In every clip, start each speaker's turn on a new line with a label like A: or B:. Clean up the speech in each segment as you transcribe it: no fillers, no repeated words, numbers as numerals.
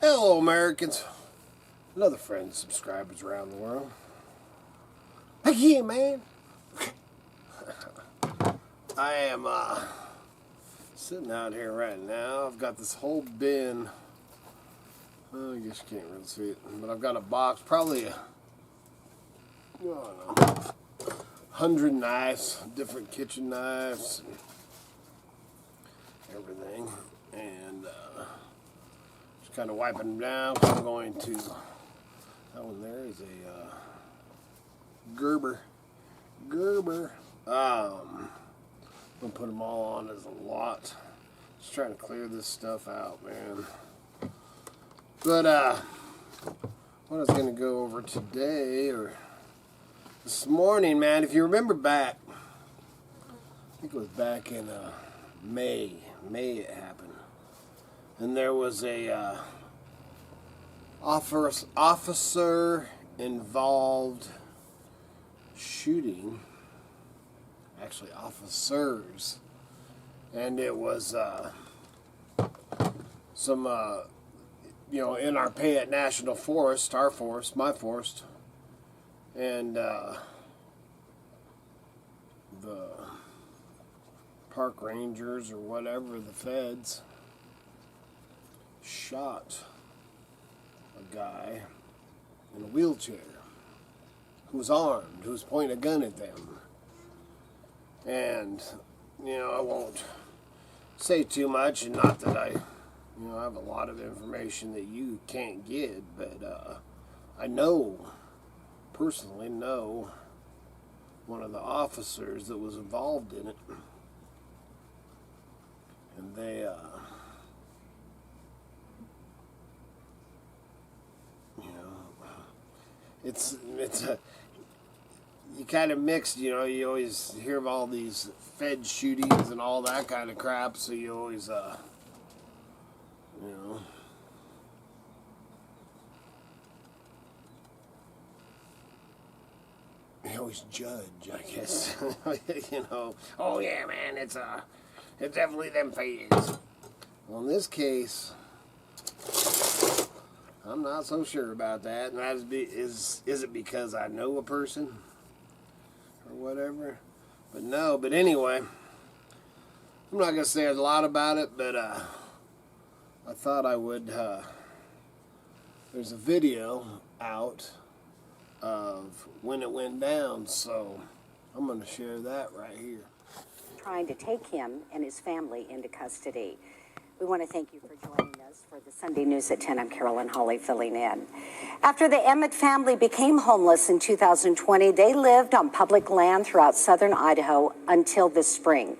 A: Hello, Americans. Another friend and subscribers around the world. Heck yeah, man. I am sitting out here right now. I've got this whole bin. I guess you can't really see it, but I've got a box, probably a, 100 knives, different kitchen knives, and everything, and just kind of wiping them down. I'm going to, that one there is a Gerber. I'm gonna put them all on as a lot. Just trying to clear this stuff out, man. But what I was gonna go over today or this morning, man, if you remember back, I think it was back in May it happened, and there was a officer involved shooting, actually officers, and it was some in our Payette National Forest, our forest, my forest, and the park rangers or whatever, the feds, shot a guy in a wheelchair who was armed, who was pointing a gun at them. And I won't say too much, and not that I have a lot of information that you can't get, but I personally know one of the officers that was involved in it, and they it's a, you kind of mixed, you always hear of all these Fed shootings and all that kind of crap, so you always you always judge, I guess. Oh yeah, man, it's definitely them Feds. Well, in this case, I'm not so sure about that, and that is it because I know a person or whatever? But anyway, I'm not gonna say a lot about it, but I thought I would. There's a video out of when it went down, so I'm going to share that right here.
B: Trying to take him and his family into custody. We want to thank you for joining us for the Sunday News at 10. I'm Carolyn Hawley filling in. After the Emmett family became homeless in 2020, they lived on public land throughout southern Idaho until this spring.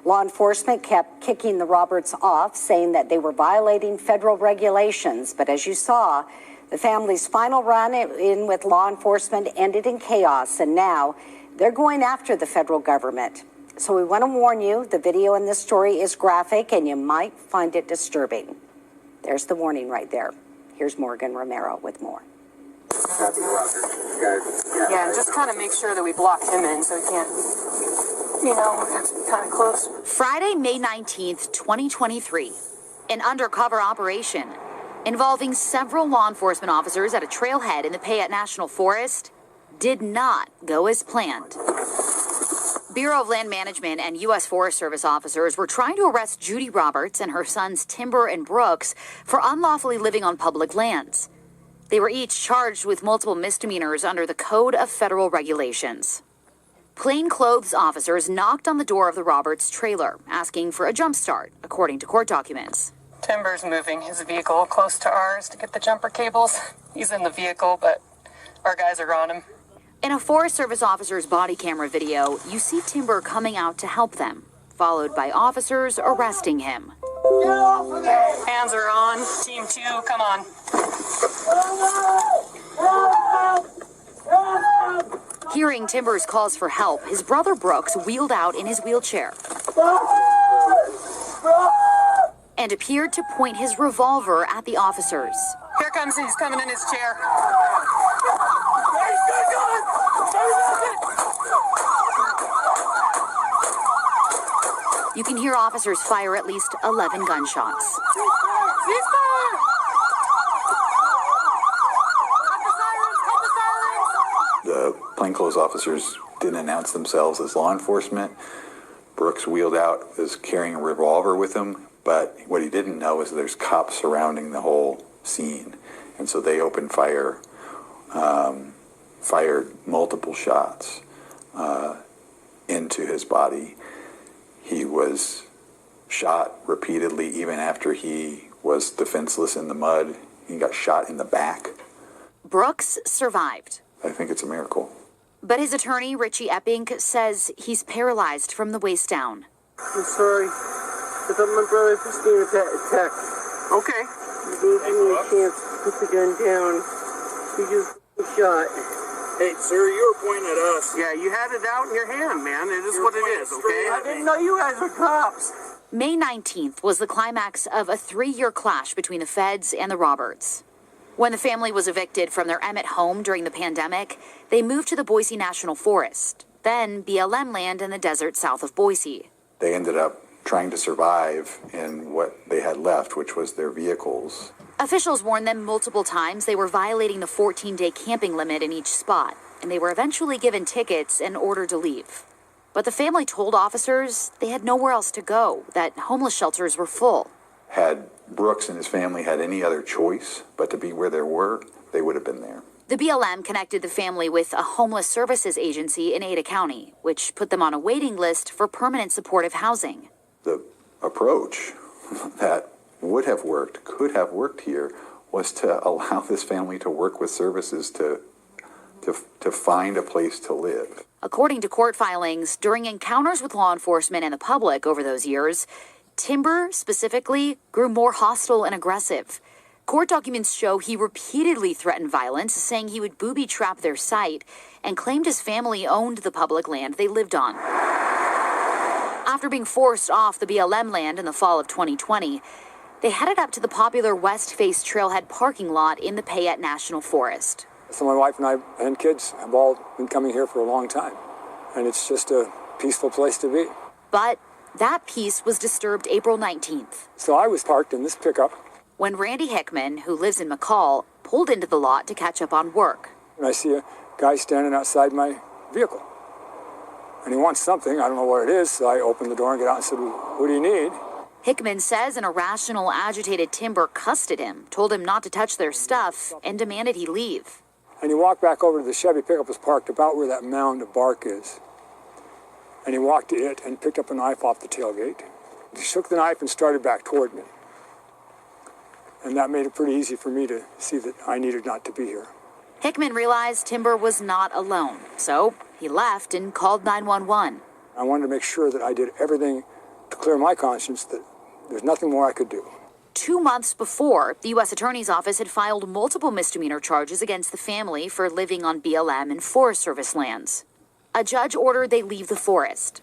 B: Law enforcement kept kicking the Roberts off, saying that they were violating federal regulations. But as you saw, the family's final run in with law enforcement ended in chaos, and now they're going after the federal government. So we want to warn you, the video in this story is graphic and you might find it disturbing. There's the warning right there. Here's Morgan Romero with more.
C: Yeah, just kind of make sure that we block him in so he can't, kind of close.
D: Friday, May 19th, 2023, an undercover operation involving several law enforcement officers at a trailhead in the Payette National Forest did not go as planned. Bureau of Land Management and U.S. Forest Service officers were trying to arrest Judy Roberts and her sons Timber and Brooks for unlawfully living on public lands. They were each charged with multiple misdemeanors under the Code of Federal Regulations. Plainclothes officers knocked on the door of the Roberts trailer, asking for a jump start, according to court documents.
C: Timber's moving his vehicle close to ours to get the jumper cables. He's in the vehicle, but our guys are on him.
D: In a Forest Service officer's body camera video, you see Timber coming out to help them, followed by officers arresting him.
C: Get off of there! Hands are on. Team 2, come on.
D: Hearing Timber's calls for help, his brother Brooks wheeled out in his wheelchair and appeared to point his revolver at the officers.
C: Here comes he's coming in his chair.
D: You can hear officers fire at least 11 gunshots.
E: The plainclothes officers didn't announce themselves as law enforcement. Brooks wheeled out as carrying a revolver with him, but what he didn't know is there's cops surrounding the whole scene. And so they opened fire, fired multiple shots into his body. He was shot repeatedly even after he was defenseless in the mud. He got shot in the back.
D: Brooks survived.
E: I think it's a miracle.
D: But his attorney, Richie Epping, says he's paralyzed from the waist down.
F: I'm sorry. I thought my brother was being attacked. Okay. He gave me a chance to put the gun down. He just shot.
G: Hey, sir, you were pointing at us.
F: Yeah, you had it out in your hand, man. It is what it is, okay? I didn't know you guys were cops.
D: May 19th was the climax of a 3-year clash between the feds and the Roberts. When the family was evicted from their Emmett home during the pandemic, they moved to the Boise National Forest, then BLM land in the desert south of Boise.
E: They ended up trying to survive in what they had left, which was their vehicles.
D: Officials warned them multiple times they were violating the 14-day camping limit in each spot, and they were eventually given tickets and ordered to leave. But the family told officers they had nowhere else to go, that homeless shelters were full.
E: Had Brooks and his family had any other choice but to be where they were, they would have been there.
D: The BLM connected the family with a homeless services agency in Ada County, which put them on a waiting list for permanent supportive housing.
E: The approach that would have worked, could have worked here, was to allow this family to work with services to find a place to live.
D: According to court filings, during encounters with law enforcement and the public over those years, Timber, specifically, grew more hostile and aggressive. Court documents show he repeatedly threatened violence, saying he would booby-trap their site, and claimed his family owned the public land they lived on. After being forced off the BLM land in the fall of 2020, they headed up to the popular West Face Trailhead parking lot in the Payette National Forest.
H: So my wife and I and kids have all been coming here for a long time, and it's just a peaceful place to be.
D: But that peace was disturbed April 19th.
H: So I was parked in this pickup
D: when Randy Hickman, who lives in McCall, pulled into the lot to catch up on work.
H: And I see a guy standing outside my vehicle. And he wants something, I don't know what it is, so I opened the door and got out and said, "What do you need?"
D: Hickman says an irrational, agitated Timber cussed at him, told him not to touch their stuff, and demanded he leave.
H: And he walked back over to the Chevy pickup was parked about where that mound of bark is. And he walked to it and picked up a knife off the tailgate. He shook the knife and started back toward me. And that made it pretty easy for me to see that I needed not to be here.
D: Hickman realized Timber was not alone, so he left and called 911.
H: I wanted to make sure that I did everything to clear my conscience, that there's nothing more I could do.
D: 2 months before, the U.S. Attorney's Office had filed multiple misdemeanor charges against the family for living on BLM and Forest Service lands. A judge ordered they leave the forest,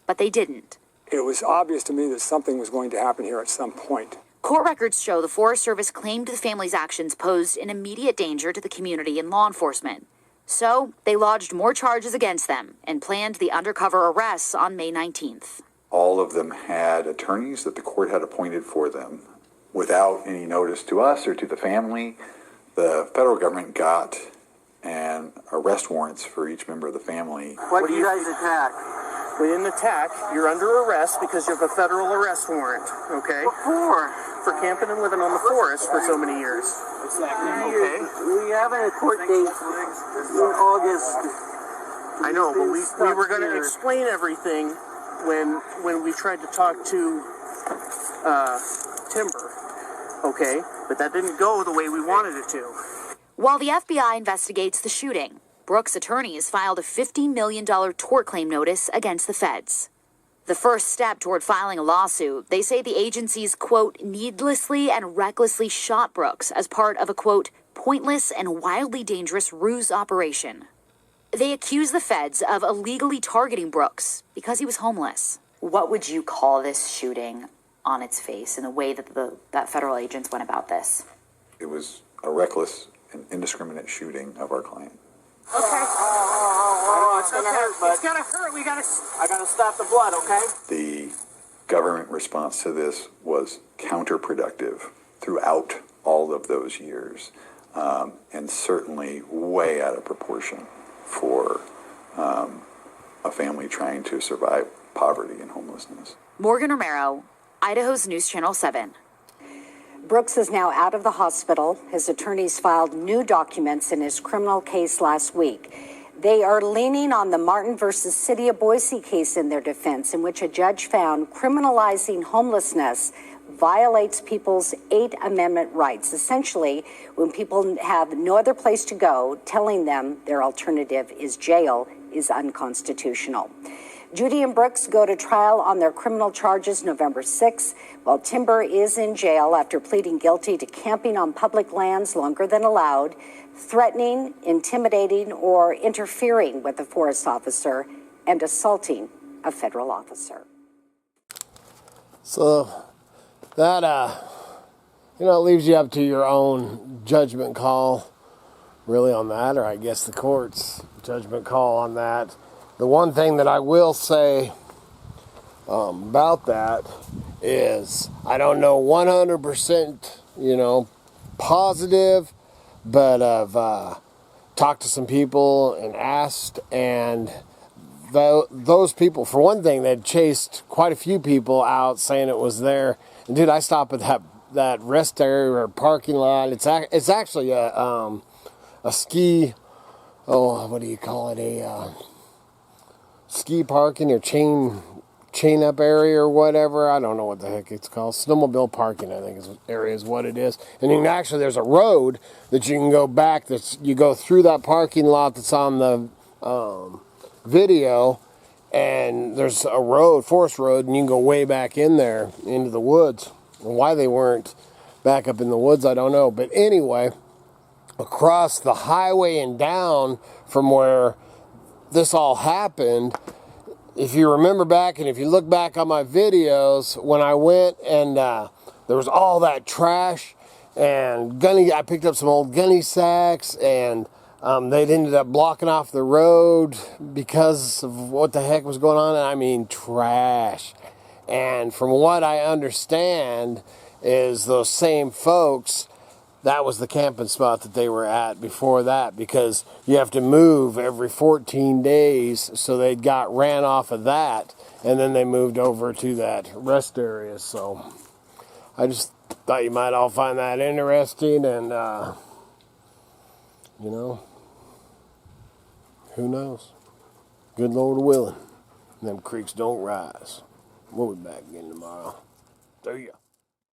D: but they didn't.
H: It was obvious to me that something was going to happen here at some point.
D: Court records show the Forest Service claimed the family's actions posed an immediate danger to the community and law enforcement. So they lodged more charges against them and planned the undercover arrests on May 19th.
E: All of them had attorneys that the court had appointed for them. Without any notice to us or to the family, the federal government got and arrest warrants for each member of the family.
F: What do you guys attack? We didn't attack. You're under arrest because you have a federal arrest warrant, okay? What for? For camping and living on the forest for so many years. Okay. We have a court date in August. I know, but we were going to explain everything when we tried to talk to Timber, okay? But that didn't go the way we wanted it to.
D: While the FBI investigates the shooting, Brooks' attorneys filed a $50 million tort claim notice against the feds. The first step toward filing a lawsuit, they say the agencies, quote, needlessly and recklessly shot Brooks as part of a, quote, pointless and wildly dangerous ruse operation. They accuse the feds of illegally targeting Brooks because he was homeless. What would you call this shooting on its face and the way that that federal agents went about this?
E: It was a reckless and indiscriminate shooting of our client.
F: Okay. Oh, it's gonna hurt, but it's gonna hurt. I gotta stop the blood, okay?
E: The government response to this was counterproductive throughout all of those years, and certainly way out of proportion. for a family trying to survive poverty and homelessness.
D: Morgan Romero, Idaho's News Channel 7.
B: Brooks is now out of the hospital. His attorneys filed new documents in his criminal case last week. They are leaning on the Martin versus City of Boise case in their defense, in which a judge found criminalizing homelessness violates people's 8th Amendment rights. Essentially, when people have no other place to go, telling them their alternative is jail is unconstitutional. Judy and Brooks go to trial on their criminal charges November 6th, while Timber is in jail after pleading guilty to camping on public lands longer than allowed, threatening, intimidating, or interfering with a forest officer, and assaulting a federal officer.
A: So that, it leaves you up to your own judgment call, really, on that, or I guess the court's judgment call on that. The one thing that I will say about that is I don't know 100%, positive, but I've talked to some people and asked, and those people, for one thing, they'd chased quite a few people out saying it was there. And dude, I stopped at that rest area or parking lot. It's actually a ski. Oh, what do you call it? A ski parking or chain up area or whatever. I don't know what the heck it's called. Snowmobile parking, I think is what it is. And you can actually, there's a road that you can go back. You go through that parking lot that's on the video, and there's a road, forest road, and you can go way back in there into the woods. And why they weren't back up in the woods, I don't know. But anyway, across the highway and down from where this all happened, if you remember back and if you look back on my videos, when I went and there was all that trash and I picked up some old gunny sacks, and they'd ended up blocking off the road because of what the heck was going on. I mean, trash. And from what I understand is those same folks, that was the camping spot that they were at before that, because you have to move every 14 days. So they ran off of that, and then they moved over to that rest area. So I just thought you might all find that interesting, and who knows? Good Lord willing, them creeks don't rise. We'll be back again tomorrow. There you go.